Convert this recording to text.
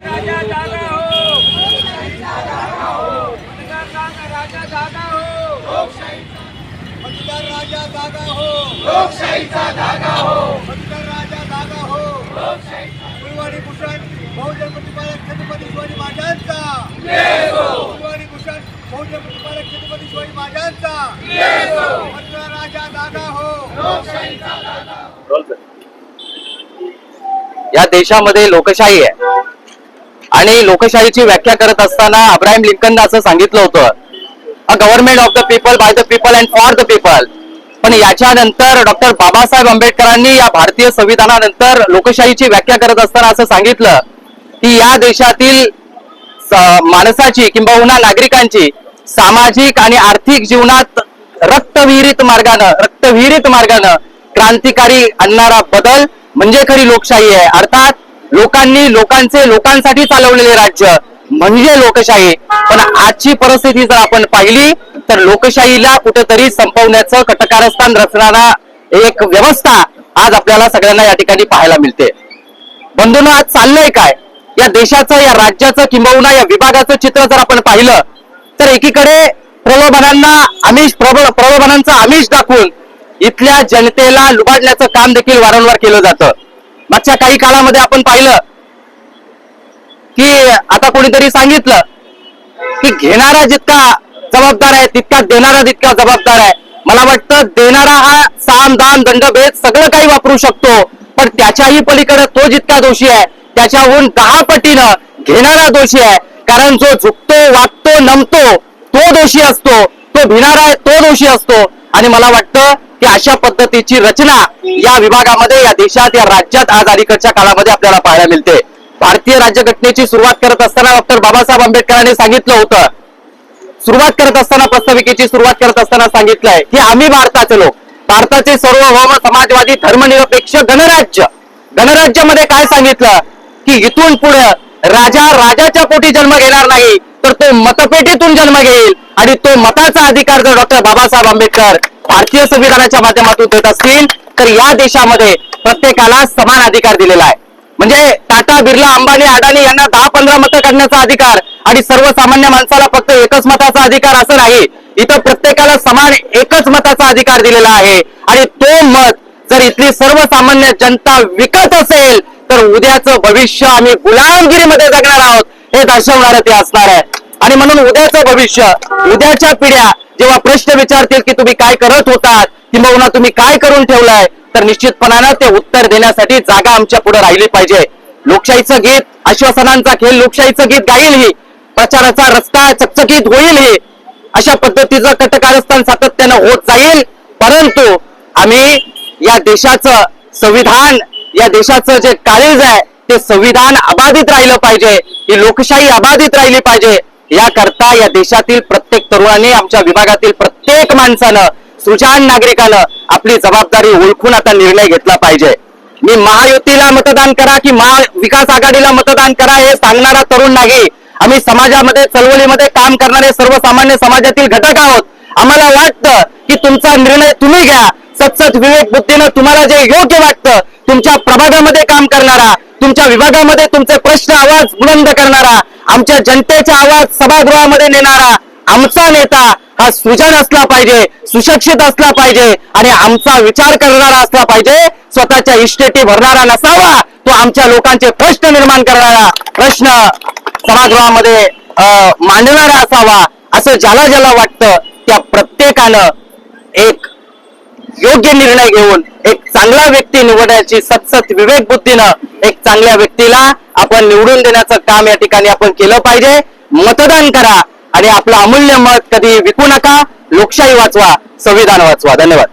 राजा जागा हो, राजा जागा हो, मतदार राजा जागा हो, लोकशाहीचा धागा हो, मतदार राजा जागा हो, फुलवाडी भूषण बहुजन प्रतिपादक छत्रपती शिवाजी महाराजांचा फुलवाडी भूषण बहुजन प्रतिपादक छत्रपती शिवाजी महाराजांचा मतदार राजा जागा हो, लोकशाहीचा धागा हो. या देशामध्ये लोकशाही आहे आणि लोकशाहीची व्याख्या करत असताना अब्राहम लिंकन असं सांगितलं होतं, a government of the people, by the people and for the people. पण याच्यानंतर डॉक्टर बाबासाहेब आंबेडकरांनी या भारतीय संविधानानंतर लोकशाहीची व्याख्या करत असताना असं सांगितलं की या देशातील माणसाची किंबहुना नागरिकांची सामाजिक आणि आर्थिक जीवनात रक्तविहिरीत मार्गानं क्रांतिकारी आणणारा बदल म्हणजे खरी लोकशाही आहे. अर्थात लोकांनी लोकांसाठी चालवलेले राज्य म्हणजे लोकशाही. पण आजची परिस्थिती जर आपण पाहिली तर लोकशाहीला कुठेतरी संपवण्याचं कटकारस्थान रचणारा एक व्यवस्था आज आपल्याला सगळ्यांना या ठिकाणी पाहायला मिळते. बंधूंनो, आज चाललंय काय? या देशाचं, या राज्याचं किंबहुना या विभागाचं चित्र जर आपण पाहिलं तर एकीकडे प्रलोभनांचं आमिष दाखवून इथल्या जनतेला लुबाडण्याचं काम देखील वारंवार केलं जातं. मागच्या काही काळामध्ये आपण पाहिलं की आता कोणीतरी सांगितलं की घेणारा जितका जबाबदार आहे तितका देणारा तितका जबाबदार आहे. मला वाटतं देणारा हा साम दाम दंडभेद सगळं काही वापरू शकतो, पण त्याच्याही पलीकडे तो जितका दोषी आहे त्याच्याहून 10 पटीनं घेणारा दोषी आहे. कारण जो झुकतो, वागतो, नमतो तो दोषी असतो, तो भिणारा आहे तो दोषी असतो. आणि मला वाटतं की अशा पद्धतीची रचना या विभागामध्ये, या देशात, या राज्यात आज अलीकडच्या काळामध्ये आपल्याला पाहायला मिळते. भारतीय राज्यघटनेची सुरुवात करत असताना डॉक्टर बाबासाहेब आंबेडकरांनी सांगितलं होतं, प्रस्ताविकेची सुरुवात करत असताना सांगितलंय की आम्ही भारताचे लोक, भारताचे सार्वभौम समाजवादी धर्मनिरपेक्ष गणराज्यामध्ये काय सांगितलं की इथून पुढे राजाच्या पोटी जन्म घेणार नाही तर तो मतपेटीतून जन्म घेईल. आणि तो मताचा अधिकार जर डॉक्टर बाबासाहेब आंबेडकर भारतीय संविधानाच्या माध्यमातून देत असतील तर या देशामध्ये प्रत्येकाला समान अधिकार दिलेला आहे. म्हणजे टाटा, बिर्ला, अंबानी, अडाणी यांना 10-15 मतं काढण्याचा अधिकार आणि सर्वसामान्य माणसाला फक्त एकच मताचा अधिकार असं नाही. इथं प्रत्येकाला समान एकच मताचा अधिकार दिलेला आहे. आणि तो मत जर इथली सर्वसामान्य जनता विकत असेल तर उद्याचं भविष्य आम्ही गुलामगिरीमध्ये जगणार आहोत हे दर्शवणारं ते असणार आहे. आणि म्हणून उद्याचं भविष्य, उद्याच्या पिढ्या जेव्हा प्रश्न विचारतील की तुम्ही काय करत होतात किंवा तुम्ही काय करून ठेवलाय, तर निश्चितपणानं ते उत्तर देण्यासाठी जागा आमच्या पुढे राहिली पाहिजे. लोकशाहीचं गीत, आश्वासनांचा खेळ, लोकशाहीचं गीत गाईल ही, प्रचाराचा रस्ता चकचकीत होईल ही, अशा पद्धतीचं कटकारस्थान सातत्यानं होत जाईल. परंतु आम्ही या देशाचं संविधान, या देशाचं जे काळीज आहे ते संविधान अबाधित राहिलं पाहिजे, ही लोकशाही अबाधित राहिली पाहिजे. याकरता या देशातील प्रत्येक तरुणाने, आमच्या विभागातील प्रत्येक माणसानं, सुजाण नागरिकानं आपली जबाबदारी ओळखून आता निर्णय घेतला पाहिजे. मी महायुतीला मतदान करा की महाविकास आघाडीला मतदान करा हे सांगणारा तरुण नाही. आम्ही समाजामध्ये, चळवळीमध्ये काम करणारे सर्वसामान्य समाजातील घटक आहोत. आम्हाला वाटतं की तुमचा निर्णय तुम्ही घ्या, सतसत विवेक बुद्धीनं तुम्हाला जे योग्य वाटतं, तुमच्या प्रभागामध्ये काम करणारा, तुमच्या विभागामध्ये तुमचे प्रश्न आवाज बुलंद करणारा, आमच्या जनतेचा आवाज सभागृहामध्ये नेणारा आमचा नेता हा सुजाण असला पाहिजे, सुशिक्षित असला पाहिजे आणि आमचा विचार करणारा असला पाहिजे. स्वतःच्या इस्टेटी भरणारा नसावा, तो आमच्या लोकांचे प्रश्न निर्माण करणारा, प्रश्न सभागृहामध्ये मांडणारा असावा. असं ज्याला वाटतं त्या प्रत्येकानं एक योग्य निर्णय घेऊन एक चांगला व्यक्ती निवडण्याची सतसत विवेक बुद्धीनं एक चांगल्या व्यक्तीला आपण निवडून देण्याचं काम या ठिकाणी आपण केलं पाहिजे. मतदान करा आणि आपलं अमूल्य मत कधी विकू नका. लोकशाही वाचवा, संविधान वाचवा. धन्यवाद.